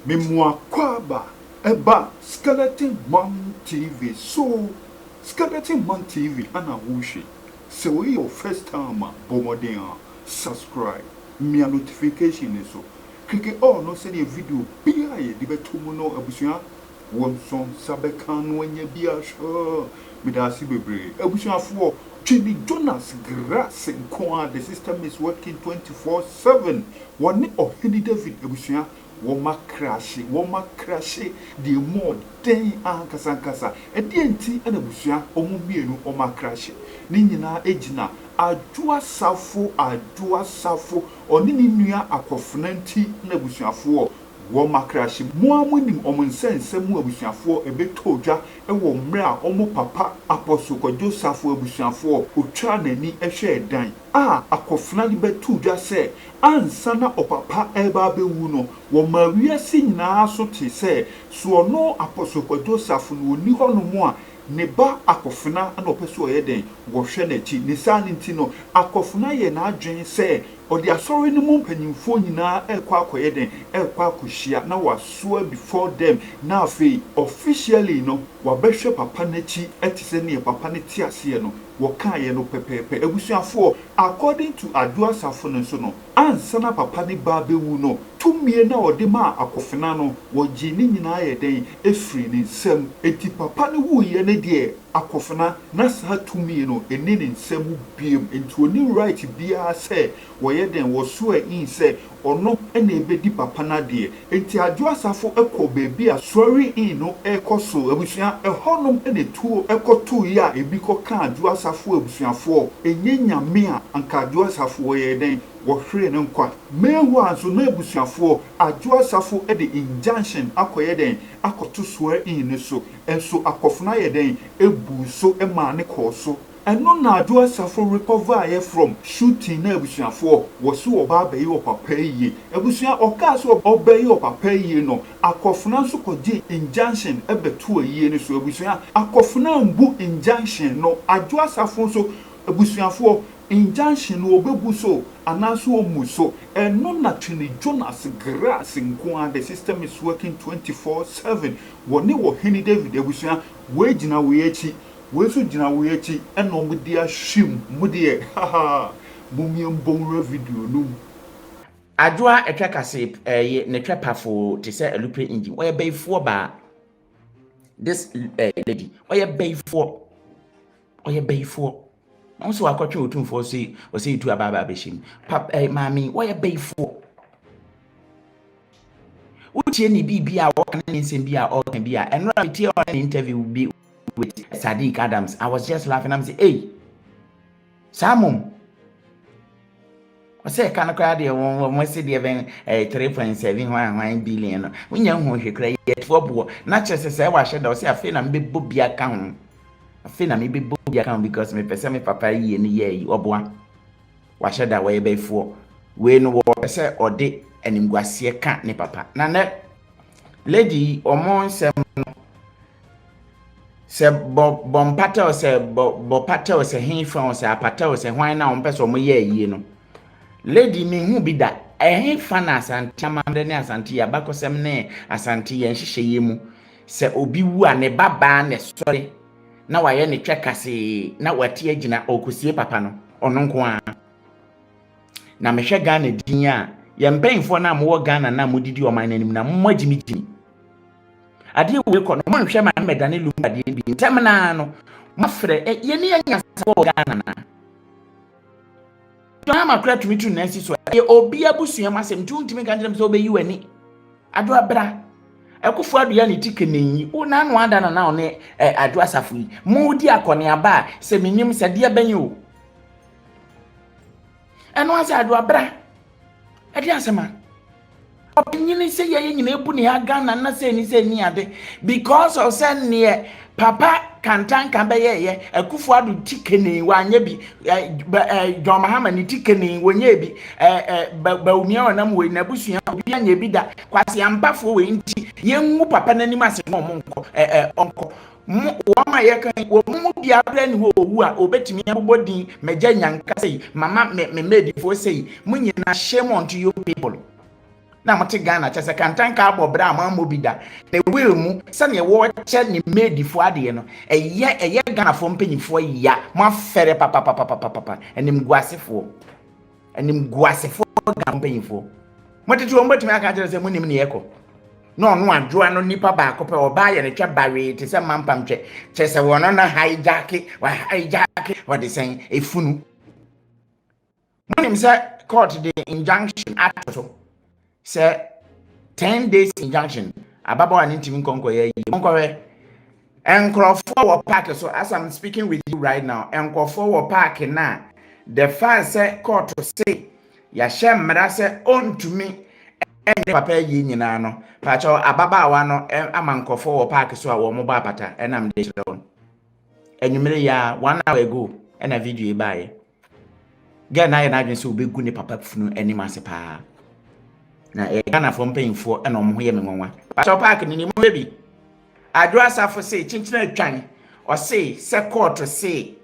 Memwa kwaba eba Skeleton Man TV. So Skeleton Man TV ana wushi. So your first time bomodea subscribe. Mia notification so. Click all no send a video bia ye de betumu no abusua. Wonson sabekan wenye bia sure. Midasi bebre. Abusua for Chini Jonas Grass in Kwa. The system is working 24/7. One of Henry David abusua. Woma crash the more day ankasa enti ana busua omu mienu oma crash ni nyina ejina adua safo oni ni nua akofnanti na busuafo woma crash mo amunim omunsensemu abusuafo ebetodwa ewo mre a omo papa apostle Joseph abusuafo otwa nani ehwe dan akofnani betudwa se ansa na opapa eba bewu no wo ma wiase nyina so te se so no apostle Joseph no oni ho no mo a ne ba akofna na opeso oyeden wo hwe na ti ne san ntino akofna ye na adwen se odi asori ne mu mpanyimfo nyina ekwa akoyeden ekwa akohia na wasoa before them na afei officially no wabehwe papa nachi etise ne papa ne ti ase no woka ye no pepepe ebusuafo according to adua safo no so no ansa na papa ne ba bewu no tumie na ode ma akofna no wogi ni nyina ye den efri ni nsam eti papa ne wu ye ne de akofna na sa tumie no eni ne nsam biem enti oni right bia se woye den wo so in se ono ene ebedi papa na de enti adua safo ekọ bebi a sorry in no ekoso ebusua ehonom ene tuo ekoto ya ebiko ka adua safo ebusuafo enye nyame a anka adua safo ye den wo hwere ne nkwa mehu anso na ebusuafo adua safo e de injunction akoye den akoto so in ne so enso akofna ye den ebu so e ma ne koso eno na adua safo recover from shooting na ebusuafo wo so oba bayi wo papa yi ebusua okaso obayi wo papa yi no akofna so koje injunction ebetu yi ne so ebusua akofna mbu injunction no adua safo so ebusuafo injunction no obebu so anaso omuso eno na Chini Jonas Grass nko the system is working 24/7 woni wo Henry David ebusua we gina we echi we so gina we echi eno mudi ahwim mudi mumiem bonra video no adwa etwa kase ne twepafo te se alupe engine oye bayfo ba this lady oye bayfo onso akotwe otumfo se itu ababa behim mami oye bayfo utie ni bibia wo kan ni nsem bia o kan bia enra tie on interview be with Sadiq Adams. I was just laughing. I'm saying, hey, Samum. I say, can I cry there? One say the event 3.7 billion. When you want to cry yet for boy, not just as I was said, I say, I feel I'm big booby account. I feel I'm big booby account because me person me papa ye ni ye or boy. Wash that way before. When war say or day and him go see a cat ni papa. Now, lady or more some. Se bompata o se bopata o se hinfa o se apata o se hwan na ompeso mo ye yie no lady me hu bi da hinfa na asante amamde ne asante ya bakosem ne asante ye nhihye mu se obi wu a ne baba ne sori na waye ne twekase na wati agina okusie papa no ono nko a na mehwe Ghana din a ye mpenfo na mo Ghana na modidi o man nanim na mo agimigimi ade we ko no manhwe ma medane lu ade bi ntemna no mafre ye ne anya so Ghana na to ama kra tumi tu nansi so ye obi abusua masem tuntimi kan dem so be yiwani ado abra ekofo ado ya ne tikenenyi una no ada na one ado asafo yi mudi akone aba se menyim se de abanyi o eno asa ado abra ade asema opinion say ye nyina ebu ne Ghana na say ni ade because of say ne papa kantan kan be ye Akufo Addo tikene wanye bi John Mahama ni tikene wonye bi ba umia wanam we na busua obi anya bi da kwase ampafo we nti ye nwu papa nanim ase mo nko onko wama ye kan wo mu bia bra ni wo wu a obetimi abobodin meja nyanka say mama me made for say munyina shame on to you people na mote Ghana chese kantan ka abobra amammo bi da na will mu se ne wo che ne made fo ade no eye Ghana fo mpanyifo ya mo afere papa enim guasefo Ghana mpanyifo motete wo mbetumi aka kire se munim ne yeko no no adwoa no nipa ba ko pe oba ye ne twa bare te se mampam twe chese wono na hijack what they saying efunu munim se court the injunction act so say 10 days injunction ababa wa ntimi nkonko ye nkonwe enkrofo wo park so as I'm speaking with you right now enkrofo wo park na the first say court say ya shemra say ontumi ene papa yi nyina no pacho ababa wa no ama nkofo wo park so a wo mo ba pata enam de chiro enwumere ya 1 hour ago ena video e bae ga na ye na adwen se obegu ne papa funu enima se pa na Ghana fo mpanyimfo ena omho ye menwanwa pacho park ni ni mo bi adwa safo se chinchina atwan o se court se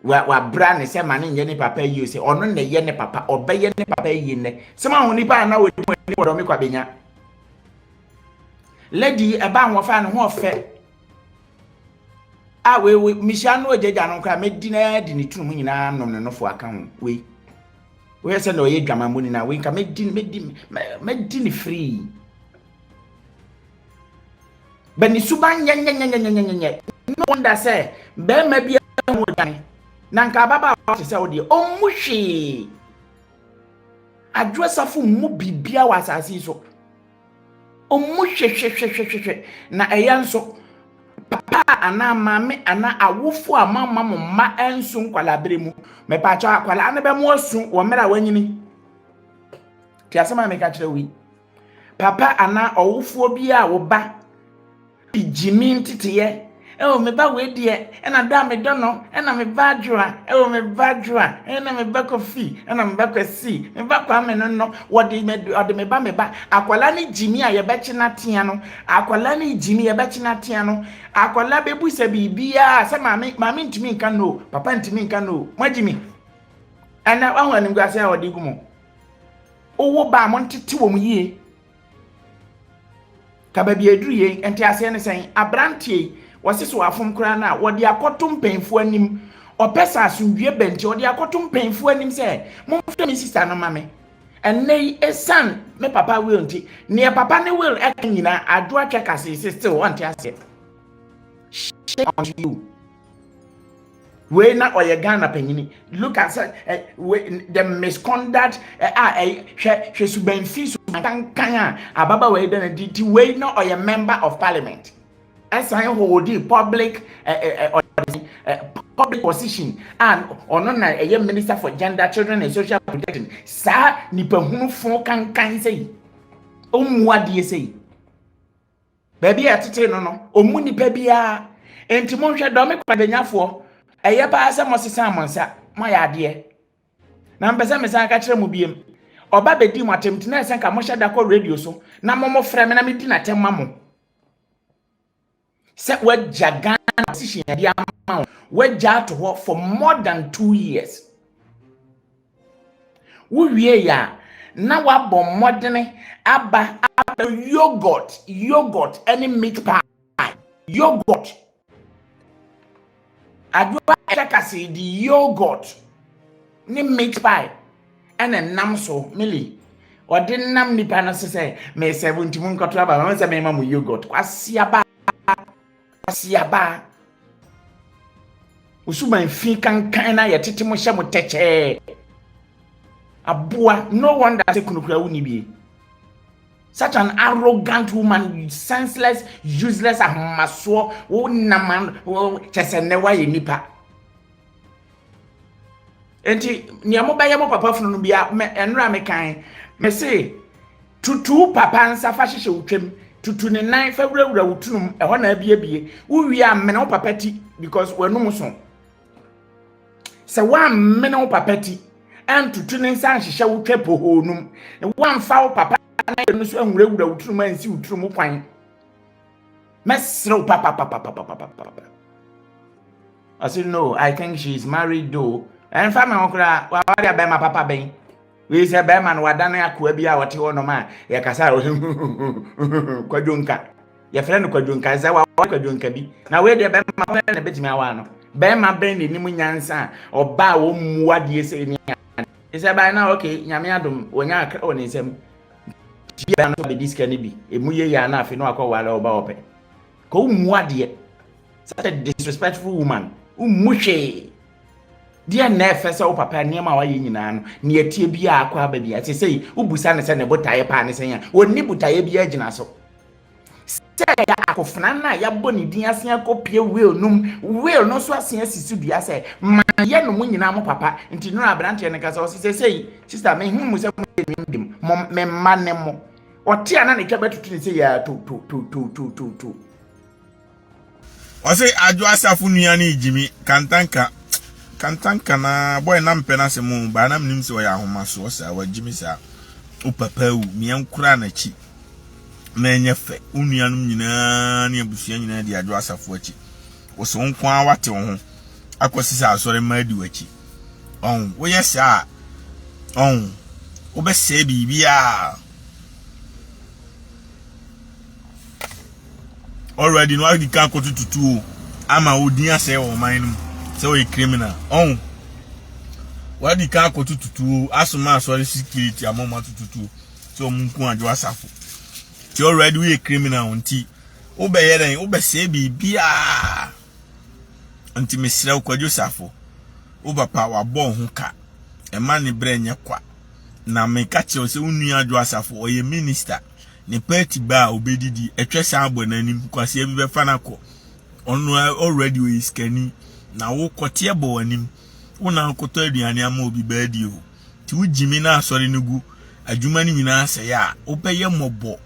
wa bra ne se mane nye ne papa yi o se ono ne ye ne papa obeye ne papa yi ne se ma honi pa na wodi ni wodo me kwa benya lady eba ho fa ne ho ofe a we misha no ojeja no kra medina di ni tunu nyina nom ne no fo aka ho we se na oye dwama muni na we nka medini free bani suban nye no wonder say be ma bia ho dan na nka baba se se odi omuhwe adwesafo mu bibia wasasi so omuhwe na eyanso papa ana mame ana awofo amama mma enso nkwalabere mu me pa cha akwala ana be mu asu wo mera wanyini ti asema me ka kire wi papa ana awofo bia wo ba ijimi ntitiye ewo me ba we die ena da me dono ena me ba djoa ewo me ba djoa ena me ba kofi ena me ba kwasi me ba kwa me no wodi me ba akwala ni jimi a ye be china tia no akwala ni jimi ye be china tia no akwala be busa bibia se mami ntimi nka no papa ntimi nka no mwajimi ana wanwa ni ngwase a wodi gumo owo ba mo ntete wo mu yie ka ba bi eduru ye enti ase ne sen abrantie wasiso afom kra na wodi akotum penfo anim opesa asundue benti wodi akotum penfo anim se mo mfre mi sister no mame ennei esan me papa will nti ne papa ne will ekanyina ado atwa kase still want ase shame on you we na oye Ghana panyini look at the misconduct she subenfi so kan ababa we den di we na oye member of parliament assign holding public position and ono na a minister for gender, children and social protection sa nipa hunu fo kan sei omuade sei baby atete no omu nipa bia enti monhwe do me kwadanyafo eye pa asa mosesa amonsa moya ade na mpesa mesa ka kire mu biem oba bedi mu atemti na esen ka mo hye da ko radio so na mo frɛ me na me di na tem mamo se Ghana position ya amount to work for more than 2 years. We ya na wabo modern aba yogurt any meat pie yogurt adwa ekasi di yogurt ni meat pie and nam so mili odi nam nipa no se me 70 mun koto aba ma se me ma mu yogurt kwasiaba usuban fi kan na yetete mo hye mo teche aboa no wonder say kunukura woni bi such an arrogant woman, senseless, useless ahmaso wo naman wo chesene wa ye nipa enti niamo ba ye mo papa funu no bia enra me kan me say tutu papa nsa fa hyehye utwem tutu ne nan fa wurawura wutunum ehɔ na abie wo wi amene wo papa ti because wanum so se wa amene wo papa ti an tutu ne nsa hyehye wo twepo honum wa mfa wo papa na no so wurawura wutunum ansi wutunum kwan mesro papa I said no, I think she is married though and fa ma okra wa wa be ma papa ben we say be man wadane akoa bi a wote wono ma ye kasa kwadwonka ye frɛ no kwadwonka sɛ wa kwadwonka bi na we de be ma na betimi awa no be ma be ne nim nyansa oba wo muade sɛ ni sɛ ba na okay nyame adom wonya akra woni nsɛm bia no be diska ni bi emu ye ya na afi no akɔwale oba opɛ ko muade such a disrespectful woman umuhwe dia na efese wo papa niam a waye nyina no ne atie bia akwa ba bia se sei ubusa ne se ne botaye pa ne se ya oni botaye bia agina so se ya akofna na ya boni din ase akopie wheel no so ase asisu dua se ma ye no mu nyina mo papa nti no abrante ne kasa o se sei sister me hu mu se ndim me ma ne mo ote ana ne twa betutu ne se ya to o se adwo asafu nua ne ijimi kantanka na boy na mpena se mu ba na mnim se o ya ahoma so sa wa jimi sa o papa wu mian kura na chi na enye fe unuanum nyina ne abusua nyina di adwo asafo achi wo so nko a wate wo ho akosisa asore ma di wachi wo yes a wo be se bibia already no adi kan ko tutu ama odin ase wo man so we criminal wadi ka ko tutu asuma asori security amoma tutu so munku adwo asafo ti already we criminal unti obeye den obese bibia anti mesira kwadwo safo obapa wabo ho ka e ma ne brenye kwa na me ka che o se unu adwo asafo oye minister ne party ba obedidi etwesa abo nanim kwase bi be fa na ko onu already we iskani na wo kote ebo wanim wona nkoto aduane ama obi baadi o ti wujimi na asori nugu adwuma ni nyina se ya obeye mobo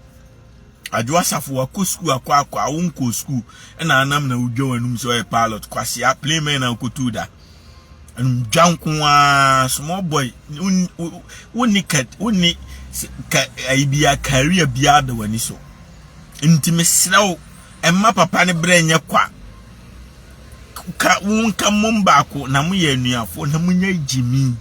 adwo asafo wa ko school akwa wonko school na anam na udwo wanum so e pilot kwase a playman na kotu da anum dwanko small boy woni ka idea career bia da wani so intimesraw emma papa ne brenye kwa ka wonka momba ko na mo ye anuafo na mo nya jimi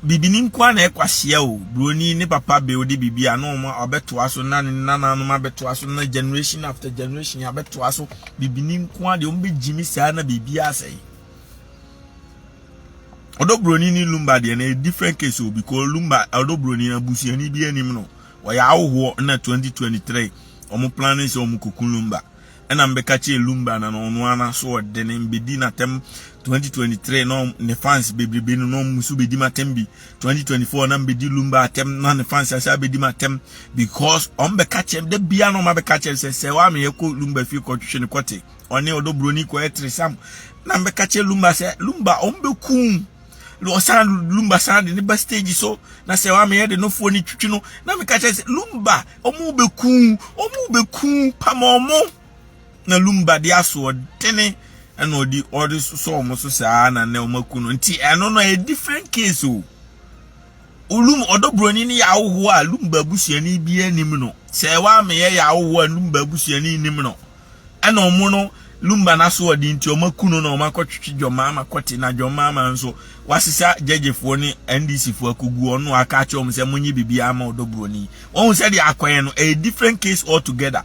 bibini nkwa na ekwahia o broni ne papa be odi bibia no mo obeto aso na nana no ma beto aso na generation after generation ya beto aso bibini nkwa de ombe jimi saa na bibia asai odo broni ni lumba de na different case o because lumba odo broni na busiani bi anim no wa ya awo na 2023 omo planning so omo kokun lumba ena mbeka che lumba na no ana so de ne mbedi na tem 2023 no ne fans bebrebe no musu bedi matem bi 2024 na mbedi lumba tem na ne fans asa bedi matem because mbeka che de bia no mabeka che se wa me yeko lumba fi ko twhwe ne kote one odo broni ko etresam na mbeka che lumba se lumba ombeku lo san lumba san de ne stage so na se wa me ye de no fo ni twtwi no na mbeka che lumba omubeku pamomo na lumba dia so dene and odi odi so mo so sa na ne o makuno nti eno no a different case o ulum odo broni ni ya wo a lumba busuani bi anim no se wa me ye ya wo lumba busuani nim no ena o mu no lumba na so odi nti o makuno na o makotwetwe joma makote na joma ma nso wasisa jejefo ni NDC fo akugu ono aka che o mse munyi bibia ma odo broni won se dia akoyen no a different case altogether.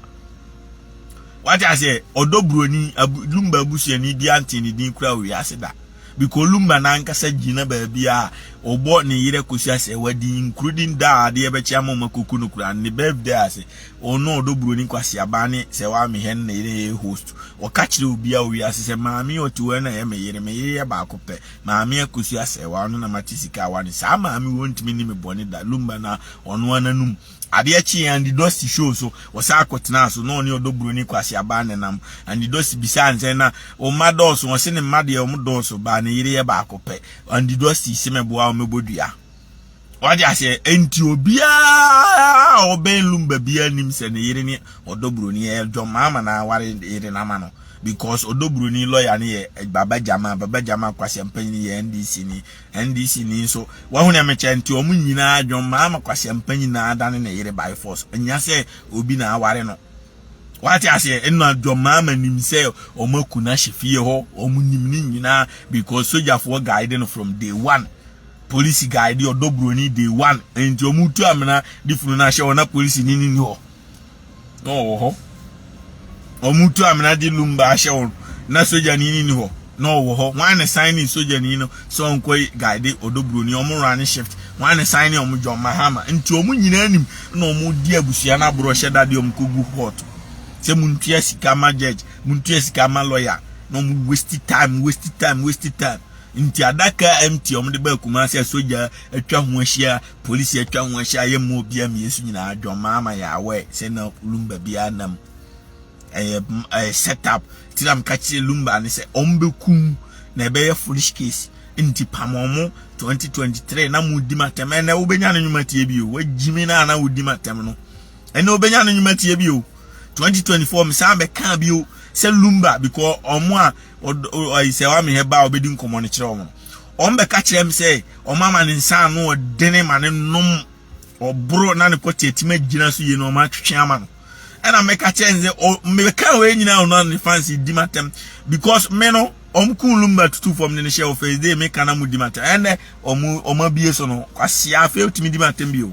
What I say, Odobroni, Lumba Busiani, the anti din crowd, Yasida. Because Lumba Nanka said Gina Babia, or bought ni Ira Kusias, a wedding, including da, the Ebachamo Makukunukra, and the birthday, I say, or no Odobroni Quasiabani, Sewami Hen, a host, or catch the Ubia, we as a mammy or two and a Maya Bacope, Mamma Kusias, a one on a Matisika one, some mammy won't mean me bonnet that Lumbana on one and Adiachi and the dusty show so was akotna so no odo broni kwasi abane nam and the dusty bisanse na o mados won se ne made o mudos ba na yire ye ba akopɛ and the dusty semeboa o mebodua wadi ase enti obia o ben lumba bia nim se ne yire ne odo broni e dwo mama na ware yire na ma no because odobroni lawyer ne baba jama kwase ampanyi ye NDC ni so wa hu na meche nti omu nyina adwon ma kwase ampanyi na adane na yire by force anya se obi na aware no wati ase enu adwon ma nim se omaku na hifie ho omu nim ni nyina because soldier for guide no from day one police guy di odobro ni day one enti omutu amena di funu na hye wona police ni ho no ho omutu amena di lumba hye won na soja ni ho no wo ho wan na sign soja ni no so onkoi guy di odobro ni omo run shift wan na sign omo John Mahama enti omo nyina anim na omo di abusua na bro hye dade omo kogu hot se muntu asika ma judge muntu asika ma lawyer no mu waste time inti adaka empty omde ba kuma se soja atwa ho ahia police atwa ho ahia ye mo bia me yesu nyina John Mahama ya we se na lumba bia nam setup tiram kachi lumba ne se ombekum na be ye foolish case inti pamomo 2023 na mu di matem na wo benya nyuma tie bi o wajimi na wo di matem no ene wo benya nyuma tie bi o 2024 msa be kan bi o se lumba because omo a se wa me heba obedi nkomo ne kire omo ombe ka kire me se omama ne nsa no odene ma ne nom obro na ne kote etima gina so ye no ma twetwe ama no ena me ka kire nze me ka we nyina ono ne fancy di matem because me no omku lumba tutu from ne share of face dey me kana mu di matem ene omo bie so no kwase afa utimi di matem bi o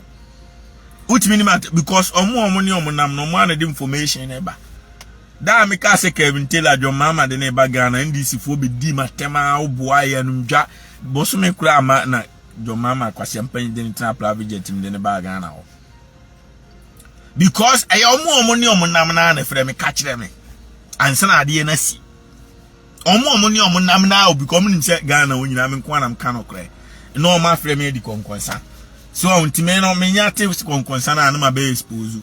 utimi di matem because omo ne omo nam no mo na di information eba da me ka se Kevin Taylor John Mahama de ne ba Ghana NDC fo be di matema oboa ye no dwa boso me kura ama na John Mahama kwase mpan de ne tena private team de ne ba Ghana ho because aye omo ne omo nam na na frɛ me ka kyerɛ me ansa na ade na si omo ne omo nam na o because me nse Ghana wo nyina me nko anam ka no kra no ma frɛ me di konkonsa so ontime no me nya te konkonsa na ma be expose.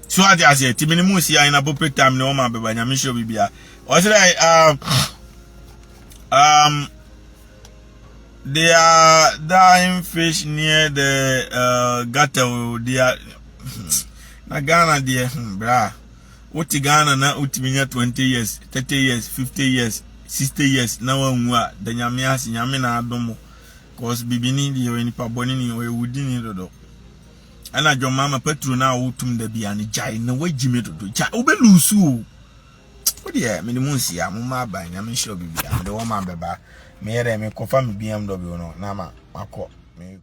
So I just say, Timmy Musi in appropriate time no man be nyame show bibia. O say they are dying fish near the gutter. They are na Ghana there, bra. Uti Ghana na utiminya 20 years, 30 years, 50 years, 60 years. Na wanwa the nyame asi nyame na adomo. Cause bibini di we nipa boni ni we wudi ni dodo. Ana John Mahama petro na wotum da bia ne jai na wagime dodo ja obelusu o de me ne munsi ya muma aban na me show bibia de wo ma beba me yere me kofa me BMW no na ma makọ me